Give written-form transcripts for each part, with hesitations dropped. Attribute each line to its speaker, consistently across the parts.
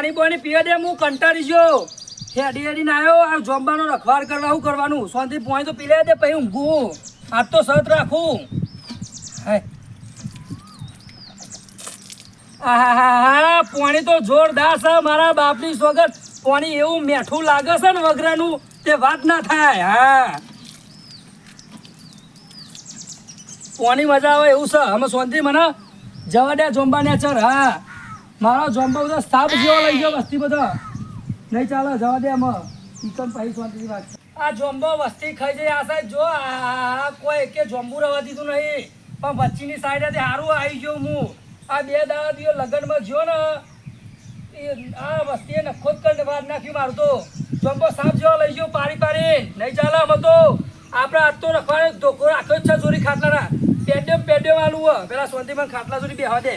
Speaker 1: પાણી પાણી પીવા દે હું કંટાળી ગયો હેડી હેડીને આવ્યો આ જોંબાનો રખવાડ કરવા શું કરવાનું શાંતિ પાણી તો પી લે દે પછી ઊંઘું આજ તો સત રાખું હા પાણી તો જોરદાર છે મારા બાપની સ્વગત પાણી એવું મીઠું લાગે છે ને વગરાનું તે વાત ના થાય હા પાણી મજા આવે એવું છે અમે શાંતિ મને જવા દે જોંબા ને ચર હા મારો જોંબા બધો સ્થાપ જેવો લઈ ગયો વસ્તી બધો નહીં ચાલો જવા દે અમે ચિકન પછી શાંતિની વાત આ જોંબો વસ્તી ખાઈ જાય આ સાઈડ જો આ કોઈ કે જોંબુ રવા દીધું નહીં પણ વચ્ચેની સાઈડે સારું આવી ગયો હું આ 2 દાડા દિવસ લગ્નમાં જ્યો ને એ આ વસ્તીએ નખો જ કરીને વાર નાખ્યું મારું તો જોંબો સાપ જેવો લઈ ગયો પાડી નહીં ચાલે અમે તો આપણે આજ તો રખવાડે ધોકો રાખ્યો જ છે ચોરી ખાટલાના પેડ્યો વાળું હોય પેલા શાંતિમાં ખાટલા સુધી બેહવા દે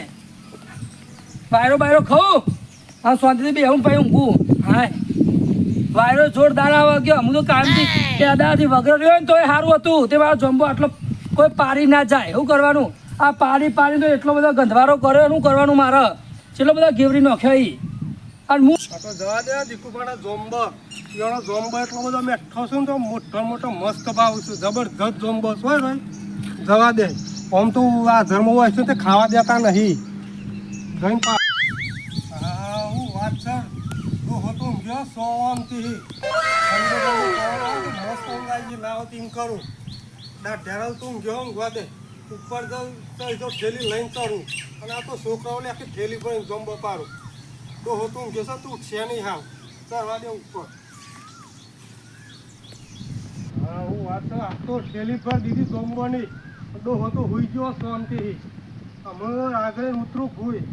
Speaker 1: બાયરો ખાઉં હા શાંતિથી બેહું પછી ઊંઘું હા વાયરો જોરદાર આવે ગયો હું તો કામથી તે અદાથી વગર રહ્યો ને તો એ સારું હતું તે મારો જોંબો આટલો કોઈ પાડી ના જાય એવું કરવાનું આ પાડી તો એટલો બધો ગંધવારો કર્યો શું કરવાનું મારે એટલો બધો ઘેવરી નાખ્યો અને હું
Speaker 2: તો જવા દે દીકુપાના જોંબો એનો જોંબો એટલો બધો મેઠો છું ને તો મોટો મસ્ત ભાવ છું જબરદસ્ત જોંબો છે ભાઈ જવા દે આમ તો આ ધર્મ હોય છે તે ખાવા દેતા નહીં જઈને હા હું વાત છે તું હોતું ગયો સોમથી મસ્ત ઊંઘાઈ ના આવતી એમ કરું ઢેરાલ તું ગયો ઊંઘવા દે ઉપર જાઉં તો થેલી લઈને ચડું અને આ તો છોકરાઓને આખી થેલી ભરીને જોંબો પાડું તો હોતું ઊંઘ્યો છે તું ઉઠશે નહીં હાવ ચડવા દે ઉપર હા હું વાત છે આ તો થેલી પર દીધી જોંબોની તો હોતો હુઈ ગયો શાંતિથી અમે આગળ ઉતરું ભૂઈ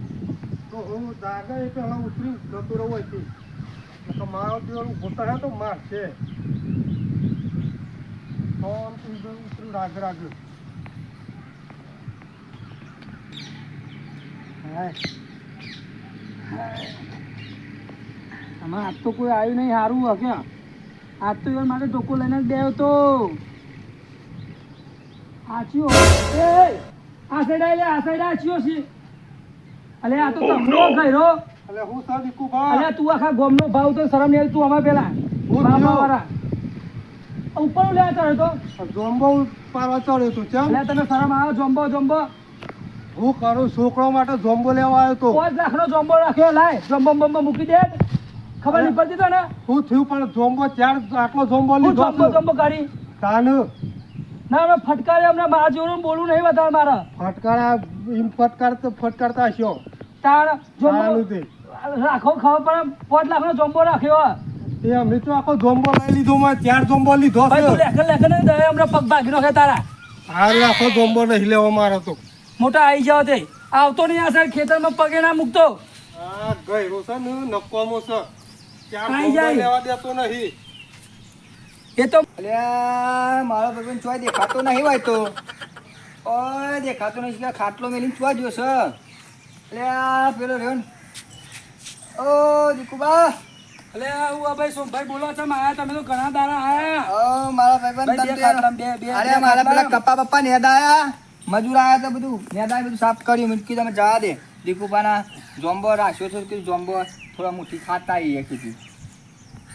Speaker 2: તો હું આગળ એ પહેલાં ઉતરી જતો રહું હતી તો મારો દેવાનું હોતા હે તો મારશે શાંતિ ઉતરું આગળ
Speaker 1: આમાં આજ તો કોઈ આવ્યું નહીં સારું હોય ક્યાં આજ તો એવા માટે ધોકો લઈને જ દેવો તો આચ્યો એ આ સાઈડ આચ્યો છે અલે આ તો તમનો ગયરો
Speaker 2: અલે હું સર દીકુભા
Speaker 1: અલે તું આખા ગોમનો ભાવ તો શરમ નહીં તું અમાર પેલા બાબા વાળા ઉપર લે ચડ્યો તો
Speaker 2: જોંબો પારવા ચડ્યો તું ચમ
Speaker 1: અલે તને શરમ આવે જોંબો
Speaker 2: હું કરું છોકરો માટે જોંબો લેવા આવ્યો તો
Speaker 1: 5 લાખનો જોંબો રાખ્યો લાય જોંબો મૂકી દે ખબર નહીં પડતી તો ને
Speaker 2: શું થયું પણ જોંબો આટલો જોંબો લીધો
Speaker 1: જોંબો કાઢી
Speaker 2: તાન
Speaker 1: ના અમે ફટકારે અમને મારા જેવું બોલવું નહીં વધારે મારા
Speaker 2: ફટકારતા હશો
Speaker 1: તાર જોંબો રાખો ખબર પડે 5 લાખનો જોંબો રાખ્યો
Speaker 2: એ અમે તો આખો જોંબો લઈ લીધો મેં 4 જોંબો લીધો છે
Speaker 1: લેખન નહીં દે અમને પગ ભાગી નાખે તારા
Speaker 2: હારે આખો જોંબો નહીં લેવો મારો તો
Speaker 1: મોટા આવી જાવ તે આવતો નહીં આ સાઈડ ખેતરમાં પગે ના મૂકતો
Speaker 2: હા ગયરો છે ને નકોમો છે
Speaker 1: આઈ જાય
Speaker 2: લેવા દેતો નહીં
Speaker 1: એ તો
Speaker 3: અલ્યા મારો ભાઈ ચોય દેખાતો નહીં હોય તો ઓય દેખાતો નહીં ખાટલો મેલીને ચોય ગયો છે અલ્યા પેલો રહ્યો ને ઓ દીકુબા
Speaker 1: અલે હું ભાઈ સોમભાઈ બોલો છો આયા તમે તો ઘણા દાડા આયા
Speaker 3: ઓ મારા ભાઈ અરે મારા પેલા કપ્પા બપ્પા નેદા આયા મજૂર આયા તો બધું નેદા બધું સાફ કર્યું મૂકી તમે જવા દે દીકુબાના જોંબો રાખ્યો છે કે જોંબો થોડા મુઠ્ઠી ખાતા આવીએ કીધું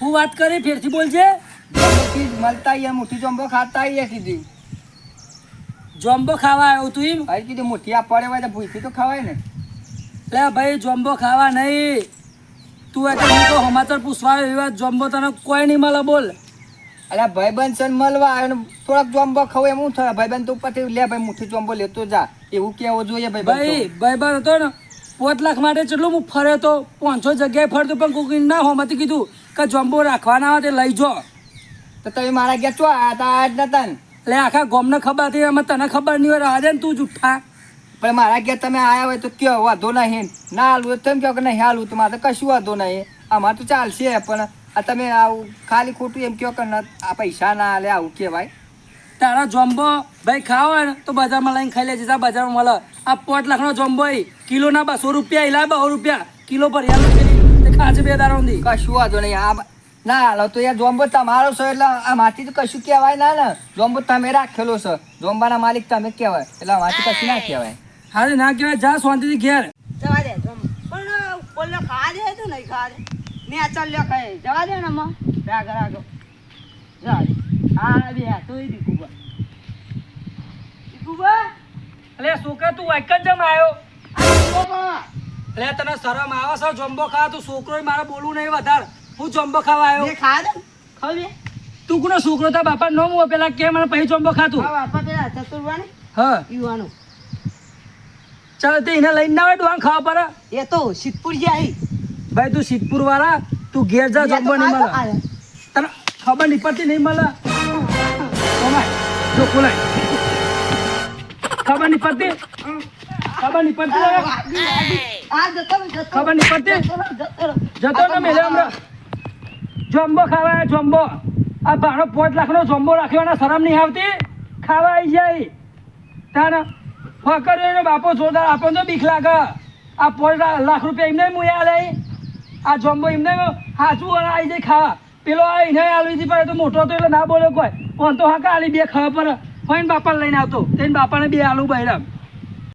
Speaker 1: હું વાત કરી ફેરથી બોલજે
Speaker 3: મળતા આવીએ મુઠ્ઠી જોંબો ખાતા આવીએ કીધું
Speaker 1: જોંબો ખાવા આવ્યો તું એમ
Speaker 3: ભાઈ કીધું મુઠ્ઠી આ પડે હોય તો ભૂખી તો ખવાય ને
Speaker 1: લે ભાઈ જોંબો ખાવા નહીં તું તો સમાચાર પૂછવા આવ્યો જોંબો તને કોઈ નહીં મળે બોલ
Speaker 3: અલ્યા ભાઈબંધ છે મળવા આવ્યો થોડાક જોંબો ખવાય એમ થાય ભાઈબંધ તો ઉપરથી લે ભાઈ મુઠ્ઠી જોંબો લેતો જા એવું કેવું જોઈએ
Speaker 1: ભાઈબંધ હતો ને 5 લાખ માટે કેટલું હું ફર્યો તો 500 જગ્યાએ ફરતો પણ કોઈ ના હોમાંથી કીધું કે જોંબો રાખવાના હોય તે લઈ જો
Speaker 3: તો તમે મારા ગયા ચો આયા તા આજ નતા ને
Speaker 1: એટલે આખા ગોમને ખબર હતી અમે તને ખબર નહીં હોય રાજે ને તું જુઠ્ઠા
Speaker 3: પણ મારા ગયા તમે આયા હોય તો કયો વાંધો નહીં ના હાલવું તો એમ કહો કે નહીં હાલવું તો મારે તો કશું વાંધો નહીં અમારે તો ચાલશે પણ આ તમે આવું ખાલી ખોટું એમ કહો કે આ પૈસા ના હાલે આવું કહેવાય
Speaker 1: તારા જોંબો ભાઈ ખાવા હોય ને તો બજારમાં લઈને ખાઈ લેજે બજારમાં મળે આ 5 લાખનો જોંબો કિલોના 200 રૂપિયા એલા 200 રૂપિયા કિલો પર ખાજે 2 દાડા ઊંધી
Speaker 3: કશું વાંધો નહીં આ ના હાલો તો યાર જોંબો તમારો છે એટલે આ માથી તો કશું કહેવાય ના જોંબો તમે રાખેલો છે જોંબાના માલિક તમે કહેવાય એટલે માથી કશું ના કહેવાય
Speaker 1: હા ના કહેવાય જા શાંતિથી ઘેર
Speaker 4: જવા દે પણ બોલ્યો ખા દે તો નહીં ખા દે મેં ચાલ લ્યો ખાય જવા દે ને માં રાગ રાગો જવા દે હા બે તો દીકુબા
Speaker 1: અલે છોકરા તું એક જ જમ આવ્યો
Speaker 4: દીકુબા
Speaker 1: અલે તને શરમ આવે છે જમ્બો ખાવા તું છોકરો મારે બોલવું નહીં વધારે હું જમ્બો ખાવા આવ્યો
Speaker 4: મેં ખા દે ખાવ બે
Speaker 1: તું કોનો છોકરો તા બાપા નો મો પેલા કે મને પછી જમ્બો ખાતું
Speaker 4: હા બાપા પેલા ચતુરવાને
Speaker 1: હા
Speaker 4: યુવાનું
Speaker 1: ચાલ તે એને લઈને ના આવે ડોહાણ ખાવા પડે
Speaker 4: એ તો સિદ્ધપુર જાય
Speaker 1: ભાઈ તું સિદ્ધપુર વાળા તું ઘેર જા જમ્બો નહીં મળે તને ખબર નહીં પડતી નહીં મળે ઓમાય જો ખોલાય ખબર નહીં પડતી ખબર નહીં પડતી ખબર નહીં પડતી જતો ને મેલે હમણાં જમ્બો ખાવા આવ્યા જમ્બો આ ભાણો 5 લાખનો જમ્બો રાખ્યો ને શરમ નહીં આવતી ખાવા આવી જાય તાને ફકર બાપો જોરદાર આપણને તો બીક લાગે આ 5 લાખ રૂપિયા એમને મુયા લે આ જમ્બો એમને હાચું આવી જાય ખાવા પેલો આ એને આલવી હતી પણ એ તો મોટો હતો એટલે ના બોલ્યો કોઈ પણ તો હા આલી બે ખાવા પર ફોઈન બાપાને લઈને આવતો તેને બાપાને બે આલુ બહેરામ